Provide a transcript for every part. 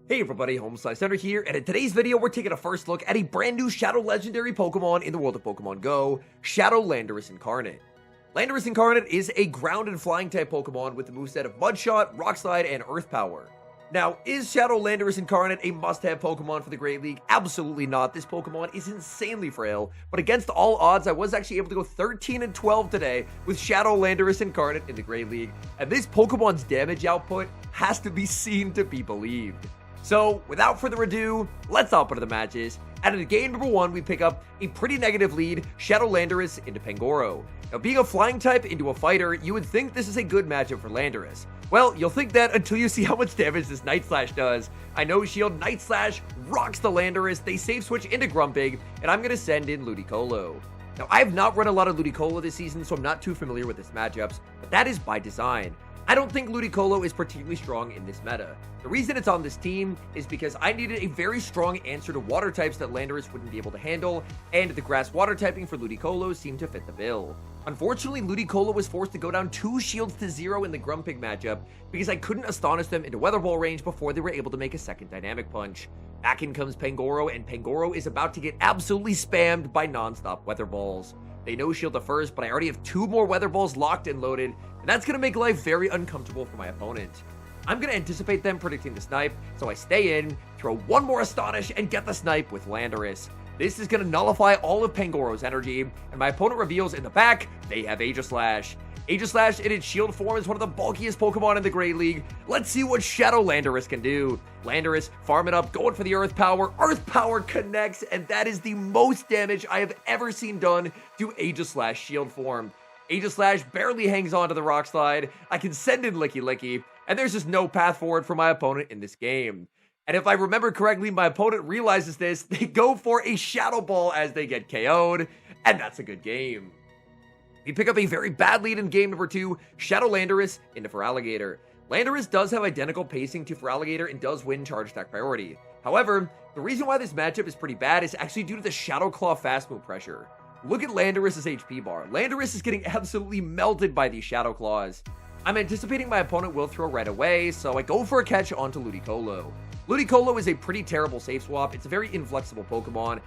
Hey everybody, HomeSliceHenry here, and in today's video we're taking a first look at a brand new Shadow Legendary Pokemon in the world of Pokemon Go, Shadow Landorus Incarnate. Landorus Incarnate is a ground and flying type Pokemon with the moveset of Mud Shot, Rock Slide, and Earth Power. Now, is Shadow Landorus Incarnate a must-have Pokemon for the Great League? Absolutely not. This Pokemon is insanely frail, but against all odds, I was actually able to go 13-12 today with Shadow Landorus Incarnate in the Great League, and this Pokemon's damage output has to be seen to be believed. So, without further ado, let's hop into the matches. And in game number 1, we pick up a pretty negative lead, Shadow Landorus into Pangoro. Now, being a flying type into a fighter, you would think this is a good matchup for Landorus. Well, you'll think that until you see how much damage this Night Slash does. I know Shield Night Slash rocks the Landorus, they save switch into Grumpig, and I'm going to send in Ludicolo. Now, I have not run a lot of Ludicolo this season, so I'm not too familiar with this matchups, but that is by design. I don't think Ludicolo is particularly strong in this meta. The reason it's on this team is because I needed a very strong answer to water types that Landorus wouldn't be able to handle, and the grass water typing for Ludicolo seemed to fit the bill. Unfortunately, Ludicolo was forced to go down 2 shields to 0 in the Grumpig matchup because I couldn't astonish them into Weather Ball range before they were able to make a second Dynamic Punch. Back in comes Pangoro, and Pangoro is about to get absolutely spammed by non-stop Weather Balls. They no-shield the first, but I already have 2 more Weather Balls locked and loaded, and that's going to make life very uncomfortable for my opponent. I'm going to anticipate them predicting the snipe, so I stay in, throw 1 more Astonish, and get the snipe with Landorus. This is going to nullify all of Pangoro's energy, and my opponent reveals in the back, they have Aegislash. Aegislash in its shield form is one of the bulkiest Pokemon in the Great League. Let's see what Shadow Landorus can do. Landorus, farm it up, going for the Earth Power. Earth Power connects, and that is the most damage I have ever seen done to Aegislash shield form. Aegislash barely hangs on to the Rock Slide. I can send in Licky Licky, and there's just no path forward for my opponent in this game. And if I remember correctly, my opponent realizes this. They go for a Shadow Ball as they get KO'd, and that's a good game. We pick up a very bad lead in game number 2, Shadow Landorus into Feraligatr. Landorus does have identical pacing to Feraligatr and does win charge attack priority. However, the reason why this matchup is pretty bad is actually due to the Shadow Claw fast move pressure. Look at Landorus' HP bar. Landorus is getting absolutely melted by these Shadow Claws. I'm anticipating my opponent will throw right away, so I go for a catch onto Ludicolo. Ludicolo is a pretty terrible safe swap. It's a very inflexible Pokemon.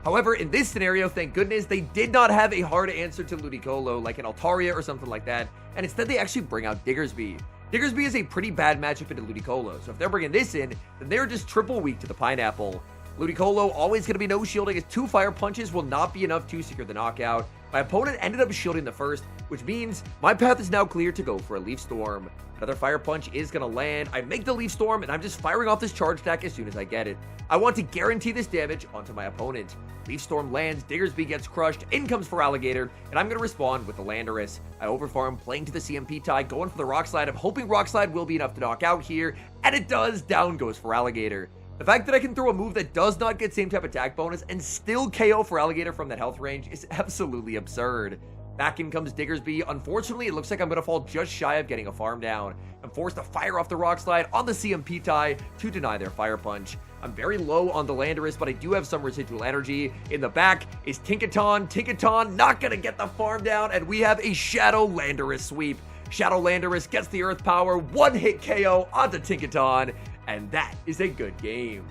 However, in this scenario, thank goodness, they did not have a hard answer to Ludicolo, like an Altaria or something like that, and instead they actually bring out Diggersby. Diggersby is a pretty bad matchup into Ludicolo, so if they're bringing this in, then they're just triple weak to the Pineapple. Ludicolo always going to be no shielding, as 2 Fire Punches will not be enough to secure the knockout. My opponent ended up shielding the first, which means my path is now clear to go for a Leaf Storm. Another Fire Punch is going to land. I make the Leaf Storm, and I'm just firing off this charge attack as soon as I get it. I want to guarantee this damage onto my opponent. Leaf Storm lands, Diggersby gets crushed, in comes Feraligatr, and I'm going to respond with the Landorus. I overfarm, playing to the CMP tie, going for the Rock Slide. I'm hoping Rock Slide will be enough to knock out here, and it does. Down goes Feraligatr. The fact that I can throw a move that does not get same type attack bonus and still KO Feraligatr from that health range is absolutely absurd. Back in comes Diggersby. Unfortunately, it looks like I'm going to fall just shy of getting a farm down. I'm forced to fire off the Rock Slide on the CMP tie to deny their Fire Punch. I'm very low on the Landorus, but I do have some residual energy. In the back is Tinkaton. Tinkaton not going to get the farm down, and we have a Shadow Landorus sweep. Shadow Landorus gets the Earth Power, 1-hit KO onto Tinkaton, and that is a good game.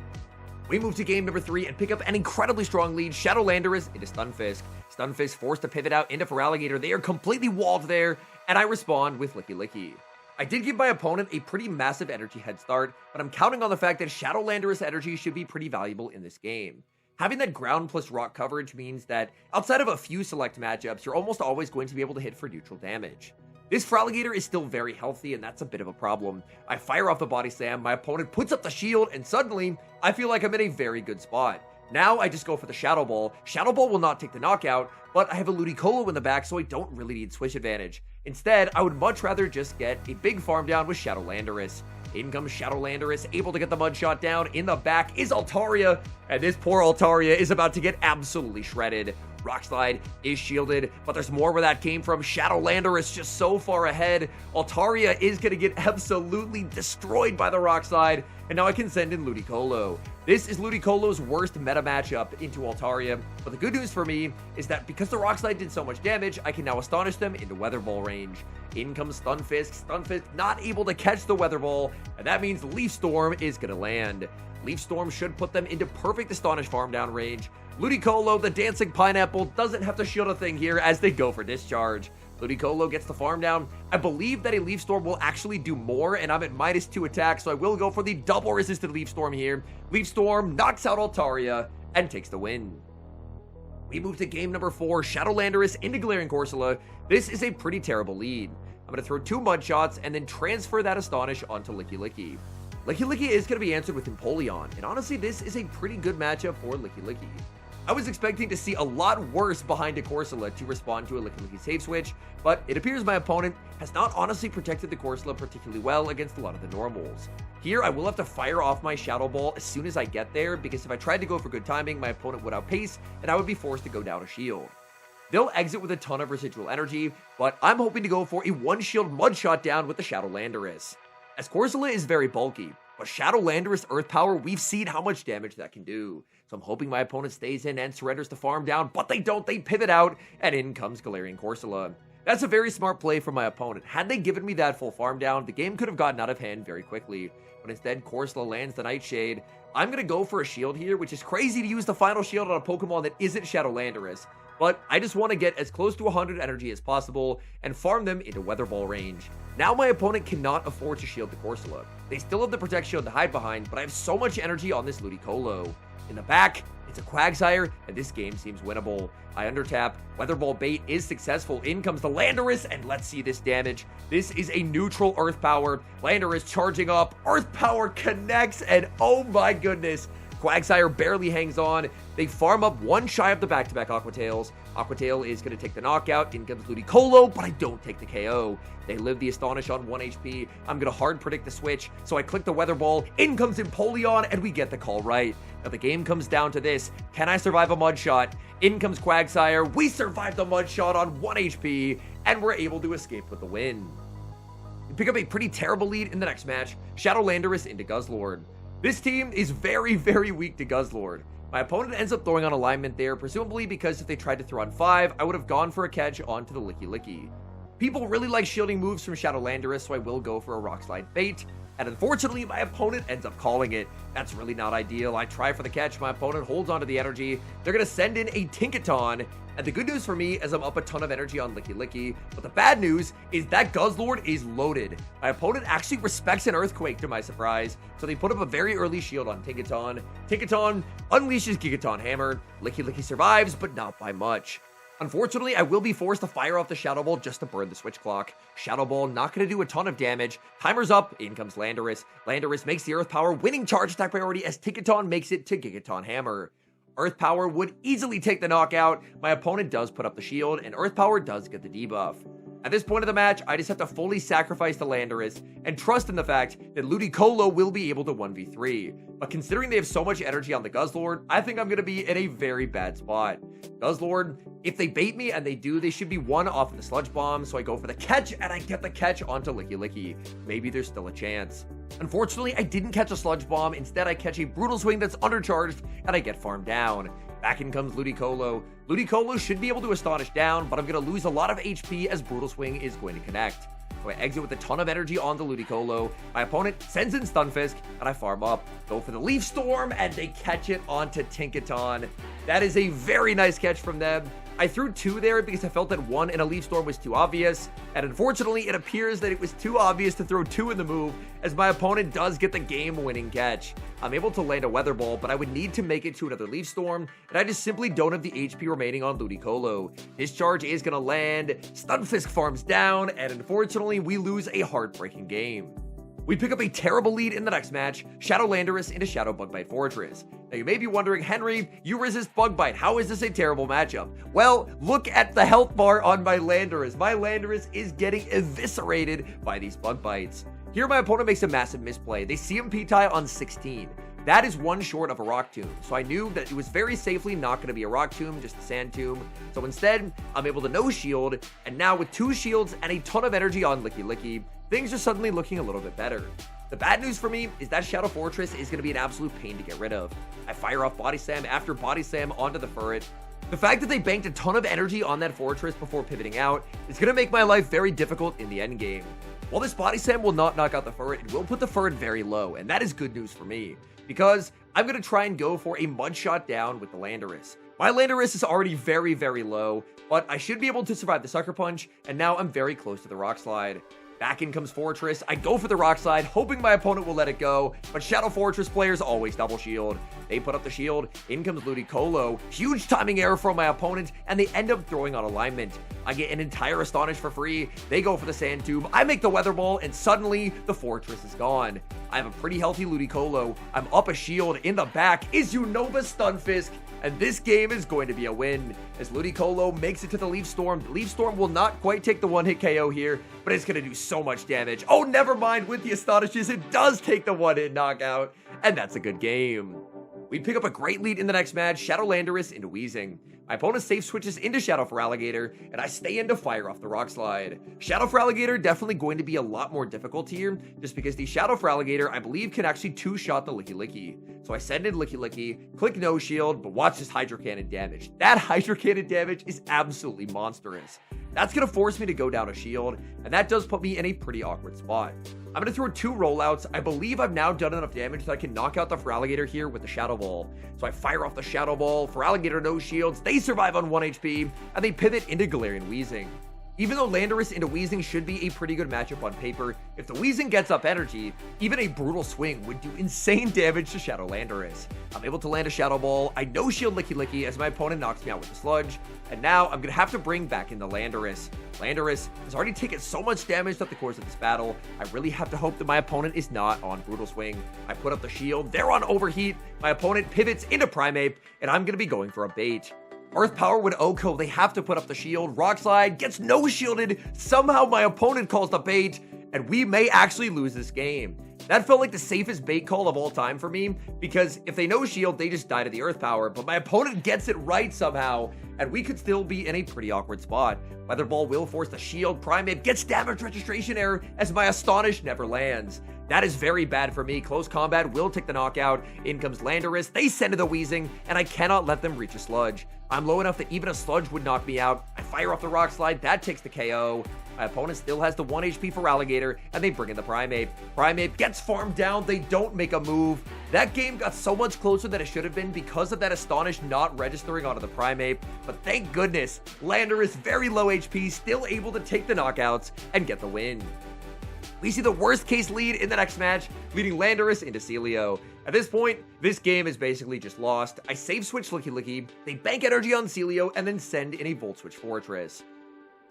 We move to game number 3 and pick up an incredibly strong lead, Shadow Landorus into Stunfisk. Stunfisk forced to pivot out into Feraligatr. They are completely walled there, and I respond with Licky Licky. I did give my opponent a pretty massive energy head start, but I'm counting on the fact that Shadow Landorus energy should be pretty valuable in this game. Having that ground plus rock coverage means that outside of a few select matchups, you're almost always going to be able to hit for neutral damage. This Feraligatr is still very healthy, and that's a bit of a problem. I fire off the Body Slam, my opponent puts up the shield, and suddenly, I feel like I'm in a very good spot. Now, I just go for the Shadow Ball. Shadow Ball will not take the knockout, but I have a Ludicolo in the back, so I don't really need switch advantage. Instead, I would much rather just get a big farm down with Shadow Landorus. In comes Shadow Landorus, able to get the Mud Shot down. In the back is Altaria, and this poor Altaria is about to get absolutely shredded. Rock Slide is shielded, but there's more where that came from. Shadow Landorus just so far ahead. Altaria is going to get absolutely destroyed by the Rock Slide, and now I can send in Ludicolo. This is Ludicolo's worst meta matchup into Altaria, but the good news for me is that because the Rock Slide did so much damage, I can now Astonish them into Weather Ball range. In comes Stunfisk. Stunfisk not able to catch the Weather Ball, and that means Leaf Storm is going to land. Leaf Storm should put them into perfect Astonish farm down range. Ludicolo, the Dancing Pineapple, doesn't have to shield a thing here as they go for Discharge. Ludicolo gets the farm down. I believe that a Leaf Storm will actually do more, and I'm at -2 attack, so I will go for the double resisted Leaf Storm here. Leaf Storm knocks out Altaria and takes the win. We move to game number 4, Shadow Landorus into Galarian Corsola. This is a pretty terrible lead. I'm going to throw 2 Mud Shots and then transfer that Astonish onto Licky Licky. Licky Licky is going to be answered with Empoleon, and honestly, this is a pretty good matchup for Licky Licky. I was expecting to see a lot worse behind a Corsola to respond to a Licky Licky save switch, but it appears my opponent has not honestly protected the Corsola particularly well against a lot of the normals. Here, I will have to fire off my Shadow Ball as soon as I get there, because if I tried to go for good timing, my opponent would outpace, and I would be forced to go down a shield. They'll exit with a ton of residual energy, but I'm hoping to go for a 1-shield Mud Shot down with the Shadow Landorus. As Corsola is very bulky, but Shadow Landorus Earth Power, we've seen how much damage that can do. So I'm hoping my opponent stays in and surrenders the farm down, but they don't. They pivot out, and in comes Galarian Corsola. That's a very smart play from my opponent. Had they given me that full farm down, the game could have gotten out of hand very quickly. But instead, Corsola lands the Nightshade. I'm going to go for a shield here, which is crazy to use the final shield on a Pokemon that isn't Shadow Landorus. But I just want to get as close to 100 energy as possible and farm them into Weather Ball range. Now my opponent cannot afford to shield the Corsola. They still have the Protect Shield to hide behind, but I have so much energy on this Ludicolo. In the back, it's a Quagsire, and this game seems winnable. I undertap, Weather Ball bait is successful. In comes the Landorus, and let's see this damage. This is a neutral Earth Power. Landorus charging up, Earth Power connects, and oh my goodness, Quagsire barely hangs on. They farm up 1 shy of the back-to-back Aqua Tails. Aqua Tail is going to take the knockout. In comes Ludicolo, but I don't take the KO. They live the Astonish on 1 HP. I'm going to hard predict the switch, so I click the Weather Ball. In comes Empoleon, and we get the call right. Now the game comes down to this. Can I survive a Mud Shot? In comes Quagsire. We survive the Mud Shot on 1 HP, and we're able to escape with the win. We pick up a pretty terrible lead in the next match. Shadow Landorus into Guzzlord. This team is very, very weak to Guzzlord. My opponent ends up throwing on alignment there, presumably because if they tried to throw on 5, I would have gone for a catch onto the Licky Licky. People really like shielding moves from Shadow Landorus, so I will go for a Rock Slide bait. And unfortunately, my opponent ends up calling it. That's really not ideal. I try for the catch. My opponent holds onto the energy. They're going to send in a Tinkaton. And the good news for me is I'm up a ton of energy on Licky Licky. But the bad news is that Guzzlord is loaded. My opponent actually respects an Earthquake to my surprise. So they put up a very early shield on Tinkaton. Tinkaton unleashes Gigaton Hammer. Licky Licky survives, but not by much. Unfortunately, I will be forced to fire off the Shadow Ball just to burn the switch clock. Shadow Ball not going to do a ton of damage. Timer's up. In comes Landorus. Landorus makes the Earth Power winning charge attack priority as Tinkaton makes it to Gigaton Hammer. Earth Power would easily take the knockout. My opponent does put up the shield, and Earth Power does get the debuff. At this point of the match, I just have to fully sacrifice the Landorus and trust in the fact that Ludicolo will be able to 1v3. But considering they have so much energy on the Guzzlord, I think I'm going to be in a very bad spot. Guzzlord, if they bait me, and they do, they should be 1 off of the Sludge Bomb, so I go for the catch, and I get the catch onto Licky Licky. Maybe there's still a chance. Unfortunately, I didn't catch a Sludge Bomb. Instead, I catch a Brutal Swing that's undercharged, and I get farmed down. Back in comes Ludicolo. Ludicolo should be able to Astonish down, but I'm going to lose a lot of HP as Brutal Swing is going to connect. So I exit with a ton of energy on the Ludicolo. My opponent sends in Stunfisk, and I farm up. Go for the Leaf Storm, and they catch it onto Tinkaton. That is a very nice catch from them. I threw 2 there because I felt that 1 in a Leaf Storm was too obvious, and unfortunately, it appears that it was too obvious to throw 2 in the move, as my opponent does get the game-winning catch. I'm able to land a Weather Ball, but I would need to make it to another Leaf Storm, and I just simply don't have the HP remaining on Ludicolo. Discharge is going to land, Stunfisk farms down, and unfortunately, we lose a heartbreaking game. We pick up a terrible lead in the next match, Shadow Landorus into Shadow Bug Bite Fortress. Now you may be wondering, Henry, you resist Bug Bite. How is this a terrible matchup? Well, look at the health bar on my Landorus. My Landorus is getting eviscerated by these Bug Bites. Here my opponent makes a massive misplay. They CMP tie on 16. That is one short of a Rock Tomb, so I knew that it was very safely not going to be a Rock Tomb, just a Sand Tomb. So instead, I'm able to no shield, and now with 2 shields and a ton of energy on Licky Licky, things are suddenly looking a little bit better. The bad news for me is that Shadow Fortress is going to be an absolute pain to get rid of. I fire off Body Slam after Body Slam onto the Furret. The fact that they banked a ton of energy on that Fortress before pivoting out is going to make my life very difficult in the end game. While this Body Slam will not knock out the Furret, it will put the Furret very low, and that is good news for me, because I'm going to try and go for a Mud Shot down with the Landorus. My Landorus is already very, very low, but I should be able to survive the Sucker Punch, and now I'm very close to the Rock Slide. Back in comes Fortress. I go for the Rock Slide, hoping my opponent will let it go, but Shadow Fortress players always double shield. They put up the shield. In comes Ludicolo. Huge timing error from my opponent, and they end up throwing on alignment. I get an entire Astonish for free. They go for the Sand Tube. I make the Weather Ball, and suddenly the Fortress is gone. I have a pretty healthy Ludicolo. I'm up a shield. In the back is Unova Stunfisk, and this game is going to be a win. As Ludicolo makes it to the Leaf Storm. The Leaf Storm will not quite take the one-hit KO here, but it's going to do so much damage. Oh, never mind. With the Astonishes, it does take the one-hit knockout, and that's a good game. We pick up a great lead in the next match, Shadow Landorus into Weezing. My opponent safe switches into Shadow Feraligatr, and I stay in to fire off the Rock Slide. Shadow Feraligatr definitely going to be a lot more difficult here, just because the Shadow Feraligatr, I believe, can actually 2-shot the Licky Licky. So I send in Licky Licky, click no shield, but watch this Hydro Cannon damage. That Hydro Cannon damage is absolutely monstrous. That's going to force me to go down a shield, and that does put me in a pretty awkward spot. I'm going to throw 2 rollouts. I believe I've now done enough damage that I can knock out the Feraligatr here with the Shadow Ball. So I fire off the Shadow Ball, Feraligatr no shields, they survive on 1 HP, and they pivot into Galarian Weezing. Even though Landorus into Weezing should be a pretty good matchup on paper, if the Weezing gets up energy, even a brutal swing would do insane damage to Shadow Landorus. I'm able to land a Shadow Ball, I no-shield Licky Licky as my opponent knocks me out with the Sludge, and now I'm going to have to bring back in the Landorus. Landorus has already taken so much damage throughout the course of this battle, I really have to hope that my opponent is not on Brutal Swing. I put up the shield, they're on Overheat, my opponent pivots into Primeape, and I'm going to be going for a bait. Earth Power with Oko, they have to put up the shield. Rock Slide gets no shielded. Somehow my opponent calls the bait, and we may actually lose this game. That felt like the safest bait call of all time for me, because if they no shield, they just die to the Earth Power, but my opponent gets it right somehow, and we could still be in a pretty awkward spot. Weather Ball will force the shield. Primeape gets damage registration error as my Astonish never lands. That is very bad for me. Close combat will take the knockout. In comes Landorus. They send to the Weezing, and I cannot let them reach a Sludge. I'm low enough that even a Sludge would knock me out. I fire off the Rock Slide. That takes the KO. My opponent still has the 1 HP Feraligatr, and they bring in the Primeape. Primeape gets farmed down. They don't make a move. That game got so much closer than it should have been because of that Astonish not registering onto the Primeape. But thank goodness, Landorus, very low HP, still able to take the knockouts and get the win. We see the worst case lead in the next match, leading Landorus into Ceilo. At this point, this game is basically just lost. I save switch Licky Licky, they bank energy on Ceilo, and then send in a Volt Switch Fortress.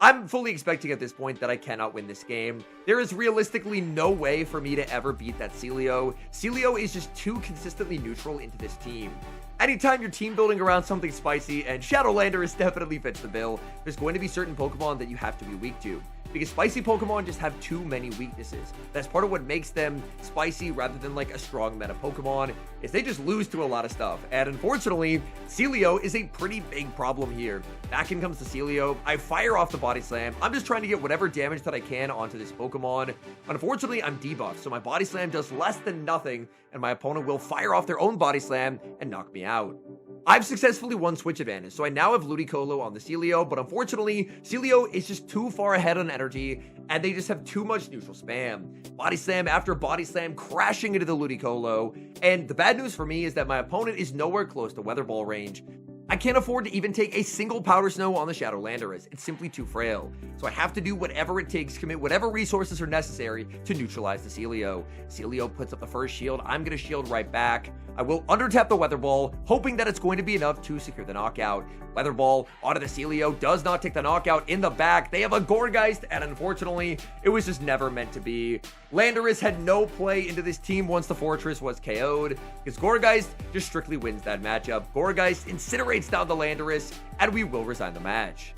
I'm fully expecting at this point that I cannot win this game. There is realistically no way for me to ever beat that Ceilo. Ceilo is just too consistently neutral into this team. Anytime you're team building around something spicy, and Shadow Landorus definitely fits the bill, there's going to be certain Pokemon that you have to be weak to. Because spicy Pokemon just have too many weaknesses. That's part of what makes them spicy rather than like a strong meta Pokemon, is they just lose to a lot of stuff. And unfortunately, Ceilo is a pretty big problem here. Back in comes the Ceilo. I fire off the Body Slam. I'm just trying to get whatever damage that I can onto this Pokemon. Unfortunately, I'm debuffed, so my Body Slam does less than nothing, and my opponent will fire off their own Body Slam and knock me out. I've successfully won switch advantage, so I now have Ludicolo on the Ceilo, but unfortunately, Ceilo is just too far ahead on energy, and they just have too much neutral spam. Body Slam after Body Slam crashing into the Ludicolo, and the bad news for me is that my opponent is nowhere close to Weather Ball range. I can't afford to even take a single Powder Snow on the Shadow Landorus. It's simply too frail. So I have to do whatever it takes, commit whatever resources are necessary to neutralize the Ceilo. Ceilo puts up the first shield. I'm going to shield right back. I will undertap the Weather Ball, hoping that it's going to be enough to secure the knockout. Weather Ball onto the Ceilo does not take the knockout in the back. They have a Gourgeist, and unfortunately, it was just never meant to be. Landorus had no play into this team once the Fortress was KO'd, because Gourgeist just strictly wins that matchup. Gourgeist incinerates down the Landorus, and we will resign the match.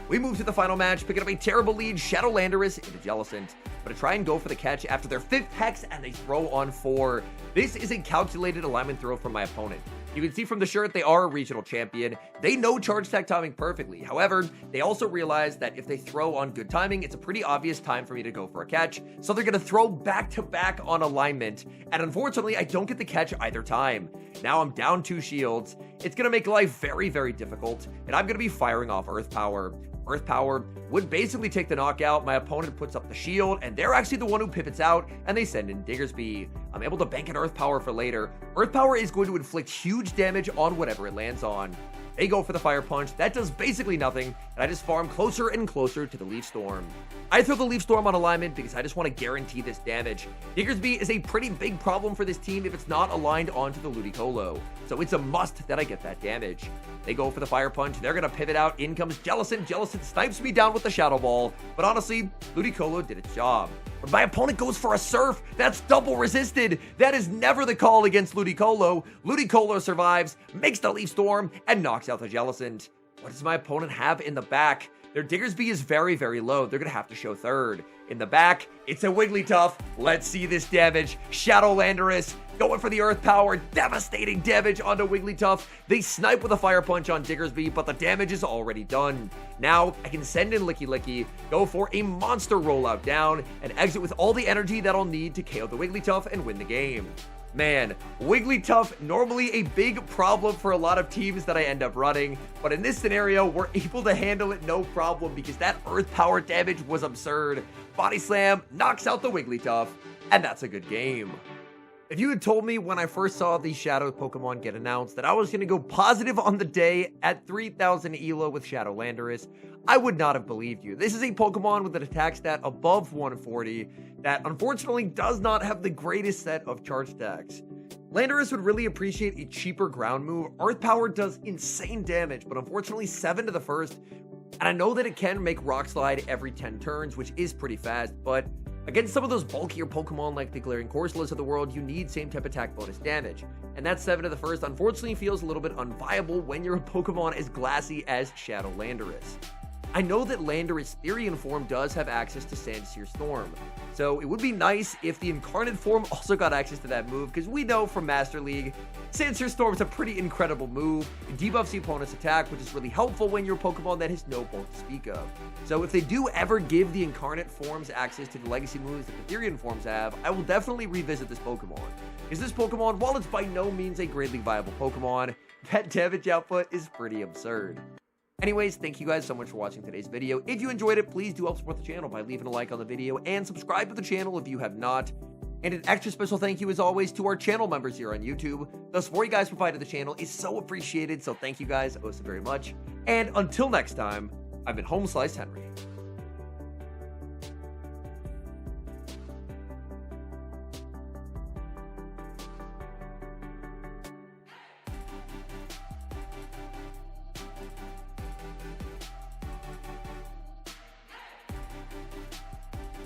We move to the final match, picking up a terrible lead, Shadow Landorus into Jellicent. but to try and go for the catch after their 5th hex and they throw on 4. This is a calculated alignment throw from my opponent. You can see from the shirt they are a regional champion. They know charge attack timing perfectly. However, they also realize that if they throw on good timing, it's a pretty obvious time for me to go for a catch. So they're going to throw back to back on alignment. And unfortunately, I don't get the catch either time. Now I'm down 2 shields. It's going to make life very, very difficult. And I'm going to be firing off Earth Power. Earth Power would basically take the knockout. My opponent puts up the shield, and they're actually the one who pivots out, and they send in Diggersby. I'm able to bank an Earth Power for later. Earth Power is going to inflict huge damage on whatever it lands on. They go for the Fire Punch. That does basically nothing, and I just farm closer and closer to the Leaf Storm. I throw the Leaf Storm on alignment because I just want to guarantee this damage. Diggersby is a pretty big problem for this team if it's not aligned onto the Ludicolo, so it's a must that I get that damage. They go for the Fire Punch. They're going to pivot out. In comes Jellicent. Jellicent snipes me down with the Shadow Ball, but honestly, Ludicolo did its job. When my opponent goes for a Surf, that's double resisted. That is never the call against Ludicolo. Ludicolo survives, makes the Leaf Storm, and knocks out the Jellicent. What does my opponent have in the back? Their Diggersby is very, very low. They're going to have to show third. In the back, it's a Wigglytuff. Let's see this damage. Shadow Landorus going for the Earth Power. Devastating damage onto Wigglytuff. They snipe with a Fire Punch on Diggersby, but the damage is already done. Now, I can send in Licky Licky, go for a monster rollout down, and exit with all the energy that I'll need to KO the Wigglytuff and win the game. Man, Wigglytuff, normally a big problem for a lot of teams that I end up running, but in this scenario, we're able to handle it no problem because that Earth Power damage was absurd. Body Slam knocks out the Wigglytuff, and that's a good game. If you had told me when I first saw the Shadow Pokemon get announced that I was going to go positive on the day at 3,000 ELO with Shadow Landorus, I would not have believed you. This is a Pokemon with an attack stat above 140 that unfortunately does not have the greatest set of charge attacks. Landorus would really appreciate a cheaper ground move. Earth Power does insane damage, but unfortunately 7 to the first, and I know that it can make Rock Slide every 10 turns, which is pretty fast, but against some of those bulkier Pokemon like the Glaring Corsolas of the world, you need same type attack bonus damage. And that 7 to the first unfortunately feels a little bit unviable when you're a Pokemon as glassy as Shadow Landorus. I know that Landorus Therian form does have access to Sandsear Storm, so it would be nice if the Incarnate form also got access to that move, because we know from Master League, Sandsear Storm is a pretty incredible move. It debuffs the opponent's attack, which is really helpful when you're a Pokemon that has no bulk to speak of. So if they do ever give the Incarnate forms access to the legacy moves that the Therian forms have, I will definitely revisit this Pokemon. Because this Pokemon, while it's by no means a greatly viable Pokemon, that damage output is pretty absurd. Anyways, thank you guys so much for watching today's video. If you enjoyed it, please do help support the channel by leaving a like on the video and subscribe to the channel if you have not. And an extra special thank you as always to our channel members here on YouTube. The support you guys provide to the channel is so appreciated, so thank you guys so very much. And until next time, I've been HomeSliceHenry.